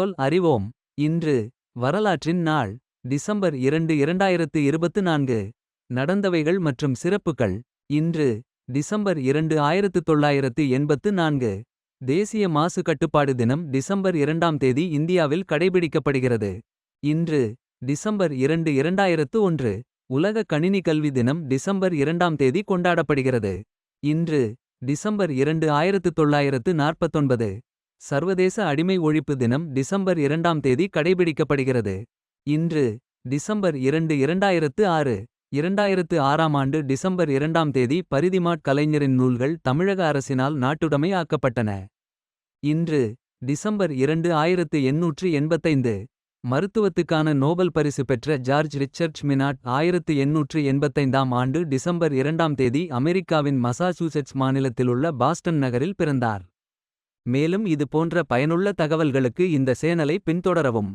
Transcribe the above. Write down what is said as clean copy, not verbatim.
சொல் அறிவோம். இன்று வரலாற்றின் நாள். டிசம்பர் 2 2024. நடந்தவைகள் மற்றும் சிறப்புகள். இன்று டிசம்பர் 2 1984. தேசிய மாசு கட்டுப்பாடு தினம் டிசம்பர் 2ஆம் தேதி இந்தியாவில் கடைபிடிக்கப்படுகிறது. இன்று டிசம்பர் 2 2001. உலக கணினி கல்வி தினம் டிசம்பர் 2ஆம் தேதி கொண்டாடப்படுகிறது. இன்று டிசம்பர் 2 1949. சர்வதேச அடிமை ஒழிப்பு தினம் டிசம்பர் 2ஆம் தேதி கடைபிடிக்கப்படுகிறது. இன்று டிசம்பர் 2 2006. 2006ஆம் ஆண்டு டிசம்பர் 2ஆம் தேதி பரிதிமாற் கலைஞரின் நூல்கள் தமிழக அரசினால் நாட்டுடைமை ஆக்கப்பட்டன. இன்று டிசம்பர் 2 1885. மருத்துவத்துக்கான நோபல் பரிசு பெற்ற ஜார்ஜ் ரிச்சர்ட் மினாட் 1885ஆம் ஆண்டு டிசம்பர் 2ஆம் தேதி அமெரிக்காவின் மசாசூசெட்ஸ் மாநிலத்திலுள்ள பாஸ்டன் நகரில் பிறந்தார். மேலும் இது போன்ற பயனுள்ள தகவல்களுக்கு இந்த சேனலை பின்தொடரவும்.